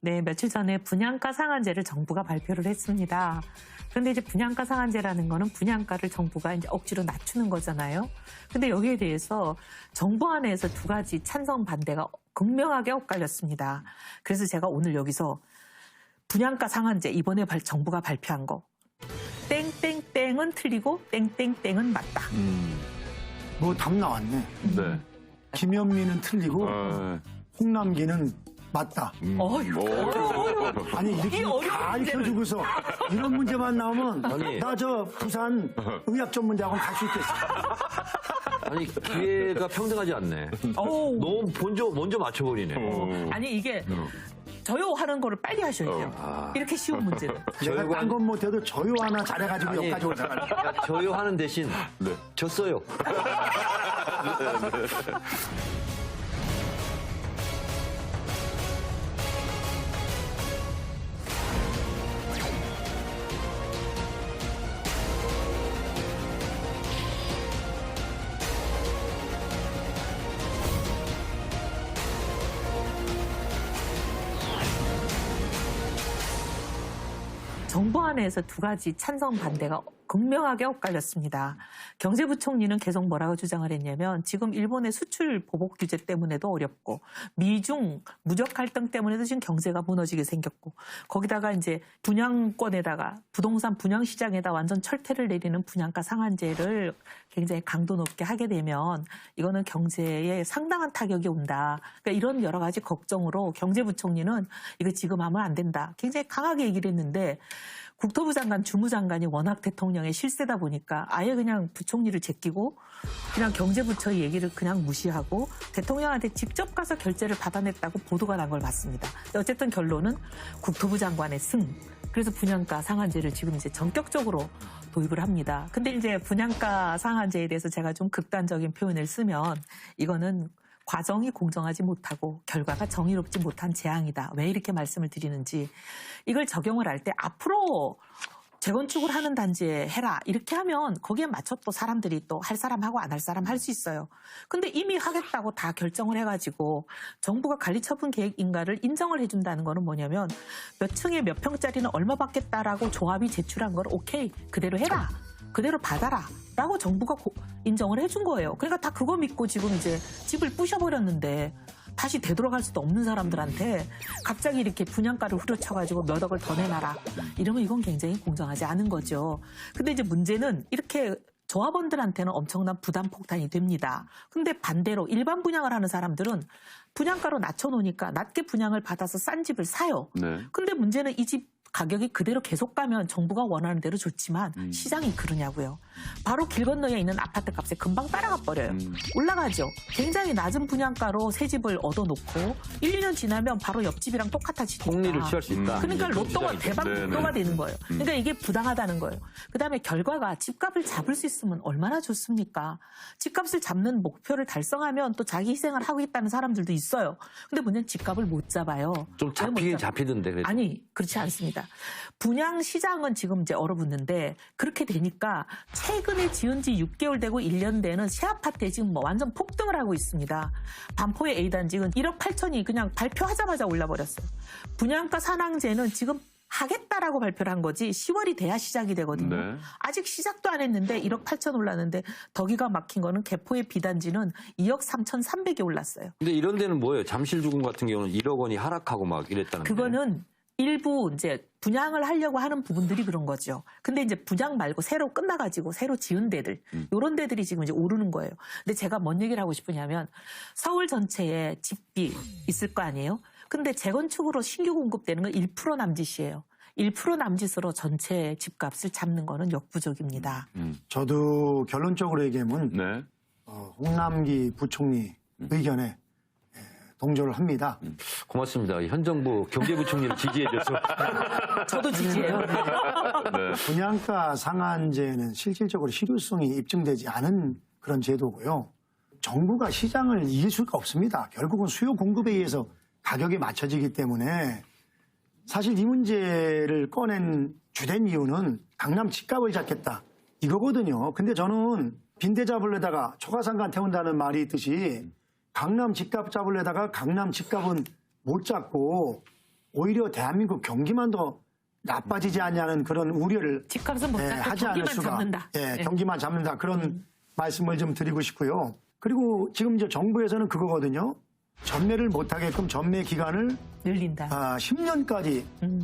네, 며칠 전에 분양가 상한제를 정부가 발표를 했습니다. 그런데 이제 분양가 상한제라는 거는 분양가를 정부가 이제 억지로 낮추는 거잖아요. 근데 여기에 대해서 정부 안에서 두 가지 찬성 반대가 극명하게 엇갈렸습니다. 그래서 제가 오늘 여기서 분양가 상한제 이번에 정부가 발표한 거 땡땡땡은 틀리고 땡땡땡은 맞다. 뭐 답 나왔네. 네. 김현미는 틀리고 홍남기는 맞다. 아니 이렇게 다 익혀주고서 이런 문제만 나오면 나 저 부산 의학 전문대학원 갈 수 있겠어. 아니 기회가 평등하지 않네. 너무 먼저 맞춰버리네. 아니 이게 저요 하는 거를 빨리 하셔야죠. 이렇게 쉬운 문제는. 내가 딴 건 못해도 저요 하나 잘해가지고 아니, 여기까지 올라가네. 저요 하는 대신 졌어요. 정부 안에서 두 가지 찬성 반대가 극명하게 엇갈렸습니다. 경제부총리는 계속 뭐라고 주장을 했냐면 지금 일본의 수출 보복 규제 때문에도 어렵고 미중 무역 갈등 때문에도 지금 경제가 무너지게 생겼고 거기다가 이제 분양권에다가 부동산 분양 시장에다 완전 철퇴를 내리는 분양가 상한제를 굉장히 강도 높게 하게 되면 이거는 경제에 상당한 타격이 온다. 그러니까 이런 여러 가지 걱정으로 경제부총리는 이거 지금 하면 안 된다. 굉장히 강하게 얘기를 했는데 국토부 장관, 주무장관이 워낙 대통령의 실세다 보니까 아예 그냥 부총리를 제끼고 그냥 경제부처의 얘기를 그냥 무시하고 대통령한테 직접 가서 결재를 받아냈다고 보도가 난 걸 봤습니다. 어쨌든 결론은 국토부 장관의 승. 그래서 분양가 상한제를 지금 이제 전격적으로 도입을 합니다. 근데 이제 분양가 상한제에 대해서 제가 좀 극단적인 표현을 쓰면 이거는 과정이 공정하지 못하고 결과가 정의롭지 못한 재앙이다. 왜 이렇게 말씀을 드리는지 이걸 적용을 할 때 앞으로 재건축을 하는 단지에 해라 이렇게 하면 거기에 맞춰 또 사람들이 또 할 사람하고 안 할 사람 할 수 있어요. 근데 이미 하겠다고 다 결정을 해가지고 정부가 관리처분 계획인가를 인정을 해준다는 거는 뭐냐면 몇 층에 몇 평짜리는 얼마 받겠다라고 조합이 제출한 걸 오케이 그대로 해라. 그대로 받아라 라고 정부가 인정을 해준 거예요. 그러니까 다 그거 믿고 지금 이제 집을 부셔버렸는데 다시 되돌아갈 수도 없는 사람들한테 갑자기 이렇게 분양가를 후려쳐가지고 몇 억을 더 내놔라. 이러면 이건 굉장히 공정하지 않은 거죠. 근데 이제 문제는 이렇게 조합원들한테는 엄청난 부담 폭탄이 됩니다. 근데 반대로 일반 분양을 하는 사람들은 분양가로 낮춰놓으니까 낮게 분양을 받아서 싼 집을 사요. 근데 문제는 이 집 가격이 그대로 계속 가면 정부가 원하는 대로 좋지만 시장이 그러냐고요. 바로 길 건너에 있는 아파트 값에 금방 따라가 버려요. 올라가죠. 굉장히 낮은 분양가로 새 집을 얻어놓고 1, 2년 지나면 바로 옆집이랑 똑같아지니까. 폭리를 취할 수 있다. 그러니까 로또가 대박 로또가 되는 거예요. 그러니까 이게 부당하다는 거예요. 그다음에 결과가 집값을 잡을 수 있으면 얼마나 좋습니까? 집값을 잡는 목표를 달성하면 또 자기 희생을 하고 있다는 사람들도 있어요. 근데 문제는 집값을 못 잡아요. 좀 잡히긴 잡히던데. 그래도. 아니 그렇지 않습니다. 분양 시장은 지금 이제 얼어붙는데 그렇게 되니까 최근에 지은 지 6개월 되고 1년 되는 새 아파트에 지금 뭐 완전 폭등을 하고 있습니다. 반포의 A단지는 1억 8천이 그냥 발표하자마자 올라버렸어요. 분양가 상한제는 지금 하겠다라고 발표를 한 거지 10월이 돼야 시작이 되거든요. 아직 시작도 안 했는데 1억 8천 올랐는데 더 기가 막힌 거는 개포의 B단지는 2억 3,300이 올랐어요. 근데 이런 데는 뭐예요? 잠실주공 같은 경우는 1억 원이 하락하고 막 이랬다는 그거는 일부 이제 분양을 하려고 하는 부분들이 그런 거죠. 근데 이제 분양 말고 새로 끝나가지고 새로 지은 데들, 이런 데들이 지금 이제 오르는 거예요. 근데 제가 뭔 얘기를 하고 싶으냐면 서울 전체에 집이 있을 거 아니에요? 근데 재건축으로 신규 공급되는 건 1% 남짓이에요. 1% 남짓으로 전체 집값을 잡는 거는 역부족입니다. 저도 결론적으로 얘기하면 홍남기 부총리 의견에 동조를 합니다. 고맙습니다. 현 정부 경제부총리를 지지해줘서. 저도 지지해요. 분양가 상한제는 실질적으로 실효성이 입증되지 않은 그런 제도고요. 정부가 시장을 이길 수가 없습니다. 결국은 수요 공급에 의해서 가격이 맞춰지기 때문에 사실 이 문제를 꺼낸 주된 이유는 강남 집값을 잡겠다 이거거든요. 근데 저는 빈대 잡으려다가 초가상가 태운다는 말이 있듯이 강남 집값 잡으려다가 강남 집값은 못 잡고 오히려 대한민국 경기만 더 나빠지지 않냐는 그런 우려를 집값은 못 잡고 하지 않을 경기만 수가 잡는다. 예, 경기만 잡는다 그런 말씀을 좀 드리고 싶고요. 그리고 지금 이제 정부에서는 그거거든요. 전매를 못하게끔 전매 기간을 늘린다. 10년까지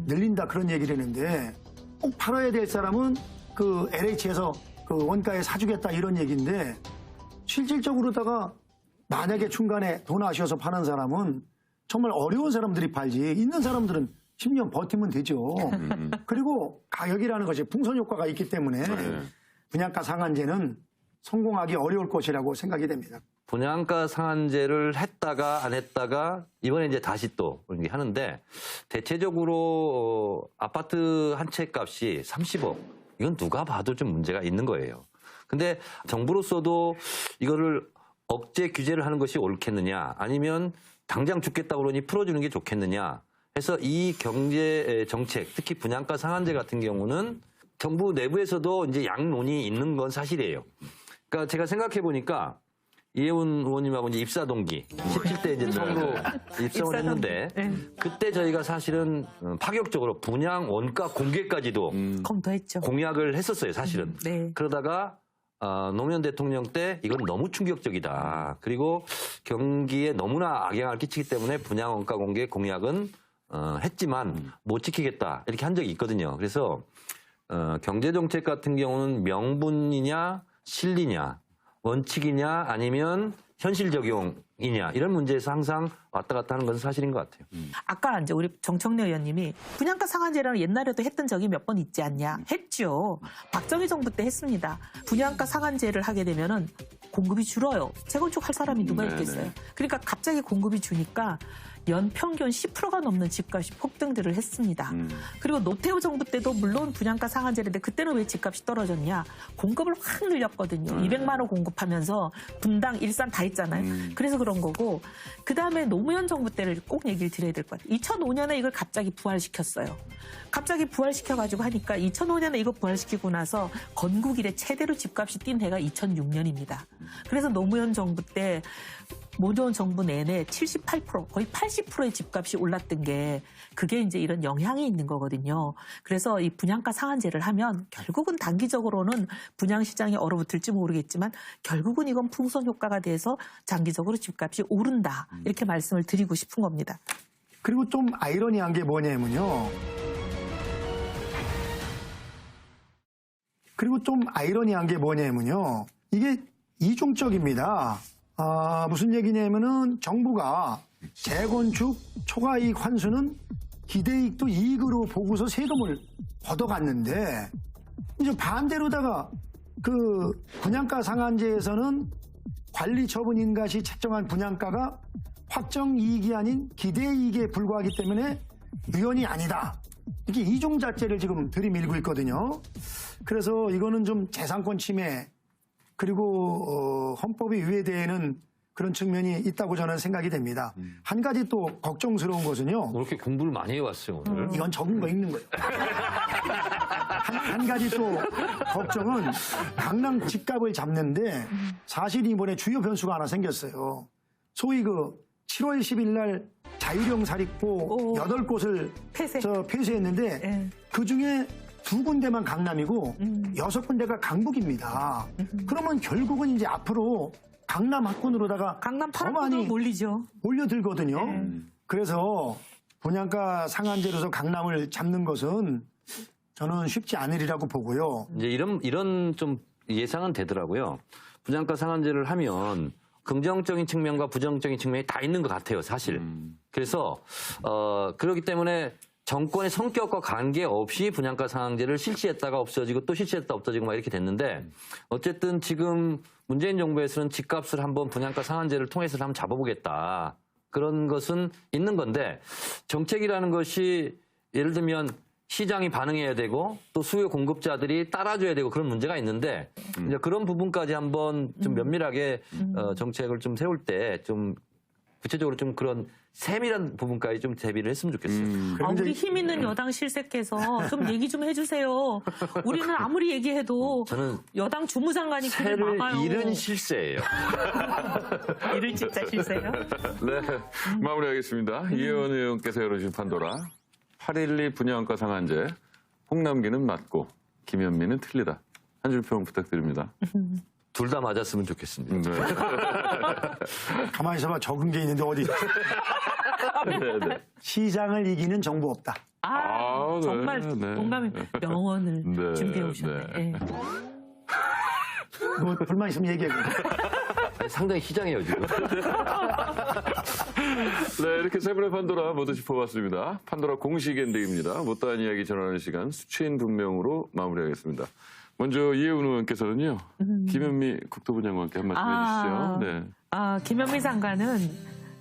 늘린다 그런 얘기를 했는데 꼭 팔아야 될 사람은 그 LH에서 그 원가에 사주겠다 이런 얘기인데 실질적으로다가 만약에 중간에 돈 아쉬워서 파는 사람은 정말 어려운 사람들이 팔지 있는 사람들은 10년 버티면 되죠. 그리고 가격이라는 것이 풍선 효과가 있기 때문에 분양가 상한제는 성공하기 어려울 것이라고 생각이 됩니다. 분양가 상한제를 했다가 안 했다가 이번에 이제 다시 또 이렇게 하는데 대체적으로 아파트 한 채 값이 30억 이건 누가 봐도 좀 문제가 있는 거예요. 근데 정부로서도 이거를 억제 규제를 하는 것이 옳겠느냐 아니면 당장 죽겠다고 그러니 풀어주는 게 좋겠느냐 해서 이 경제 정책 특히 분양가 상한제 같은 경우는 정부 내부에서도 이제 양론이 있는 건 사실이에요. 그러니까 제가 생각해 보니까 이혜원 의원님하고 이제 입사 동기 17대 이제 처음으로 입성을 했는데 그때 저희가 사실은 파격적으로 분양 원가 공개까지도 검토했죠. 공약을 했었어요, 사실은. 네. 그러다가 노무현 대통령 때 이건 너무 충격적이다. 그리고 경기에 너무나 악영향을 끼치기 때문에 분양 원가 공개 공약은 했지만 못 지키겠다 이렇게 한 적이 있거든요. 그래서 경제 정책 같은 경우는 명분이냐 실리냐 원칙이냐 아니면 현실 적용이냐 이런 문제에서 항상 왔다 갔다 하는 것은 사실인 것 같아요. 아까 이제 우리 정청래 의원님이 분양가 상한제라는 옛날에도 했던 적이 몇 번 있지 않냐? 했죠. 박정희 정부 때 했습니다. 분양가 상한제를 하게 되면은 공급이 줄어요. 재건축 할 사람이 누가 있겠어요? 그러니까 갑자기 공급이 주니까 연평균 10%가 넘는 집값이 폭등들을 했습니다. 그리고 노태우 정부 때도 물론 분양가 상한제인데 그때는 왜 집값이 떨어졌냐? 공급을 확 늘렸거든요. 200만 원 공급하면서 분당, 일산 다 있잖아요. 그래서 그런 거고 그다음에 노무현 정부 때를 꼭 얘기를 드려야 될 것 같아요. 2005년에 이걸 갑자기 부활시켰어요. 갑자기 부활시켜가지고 하니까 2005년에 이거 부활시키고 나서 건국 이래 최대로 집값이 뛴 해가 2006년입니다. 그래서 노무현 정부 때 노무현 정부 내내 78% 거의 80%의 집값이 올랐던 게 그게 이제 이런 영향이 있는 거거든요. 그래서 이 분양가 상한제를 하면 결국은 단기적으로는 분양시장이 얼어붙을지 모르겠지만 결국은 이건 풍선 효과가 돼서 장기적으로 집값이 오른다. 이렇게 말씀을 드리고 싶은 겁니다. 그리고 좀 아이러니한 게 뭐냐면요. 이게 이중적입니다. 무슨 얘기냐면은 정부가 재건축 초과이익 환수는 기대이익도 이익으로 보고서 세금을 걷어갔는데 이제 반대로다가 그 분양가 상한제에서는 관리 처분 인가시 책정한 분양가가 확정 이익이 아닌 기대이익에 불과하기 때문에 위헌이 아니다. 이렇게 이중잣대를 지금 들이밀고 있거든요. 그래서 이거는 좀 재산권 침해 그리고 헌법이 위배되는 그런 측면이 있다고 저는 생각이 됩니다. 한 가지 또 걱정스러운 것은요. 이렇게 공부를 많이 해왔어요, 오늘. 이건 적은 거 읽는 거예요. 한 가지 또 걱정은 강남 집값을 잡는데 사실 이번에 주요 변수가 하나 생겼어요. 소위 그 7월 10일 날 자유령 사립고 8곳을 폐쇄했는데 그중에 2군데만 강남이고 6군데가 강북입니다. 그러면 결국은 이제 앞으로 강남 학군으로다가 강남 더 많이 파란구도 몰리죠. 몰려들거든요. 그래서 분양가 상한제로서 강남을 잡는 것은 저는 쉽지 않으리라고 보고요. 이제 이런 좀 예상은 되더라고요. 분양가 상한제를 하면 긍정적인 측면과 부정적인 측면이 다 있는 것 같아요, 사실. 그래서 그렇기 때문에 정권의 성격과 관계없이 분양가 상한제를 실시했다가 없어지고 또 실시했다 없어지고 막 이렇게 됐는데 어쨌든 지금 문재인 정부에서는 집값을 한번 분양가 상한제를 통해서 한번 잡아보겠다. 그런 것은 있는 건데 정책이라는 것이 예를 들면 시장이 반응해야 되고 또 수요 공급자들이 따라줘야 되고 그런 문제가 있는데 이제 그런 부분까지 한번 좀 면밀하게 정책을 좀 세울 때 좀 구체적으로 좀 그런 세밀한 부분까지 좀 대비를 했으면 좋겠어요. 우리 힘 있는 여당 실색해서 좀 얘기 좀 해주세요. 우리는 아무리 얘기해도 저는 여당 주무장관이 그를 새를 막아요. 잃은 실세예요. 이를 진짜 실세요? 네, 마무리하겠습니다. 이혜원 의원께서 열어주신 판도라. 812 분양가 상한제. 홍남기는 맞고 김현미는 틀리다. 한 줄 평 부탁드립니다. 둘 다 맞았으면 좋겠습니다. 네. 가만히 있어봐. 적은 게 있는데 어디. 네, 네. 시장을 이기는 정부 없다. 네, 정말 네. 동감이 명언을 네, 준비해 오셨네. 네. 예. 뭐 불만 있으면 얘기해. 아니, 상당히 희장해요, 지금. 네, 이렇게 세 분의 판도라 모두 짚어봤습니다. 판도라 공식 엔딩입니다. 못다한 이야기 전하는 시간 수취인 분명으로 마무리하겠습니다. 먼저 이혜훈 의원께서는요. 김현미 국토부 장관께 한 말씀 해주시죠. 네. 김현미 장관은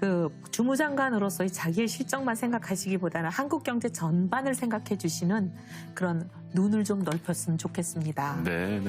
그 주무장관으로서의 자기의 실적만 생각하시기보다는 한국 경제 전반을 생각해 주시는 그런 눈을 좀 넓혔으면 좋겠습니다. 네, 네.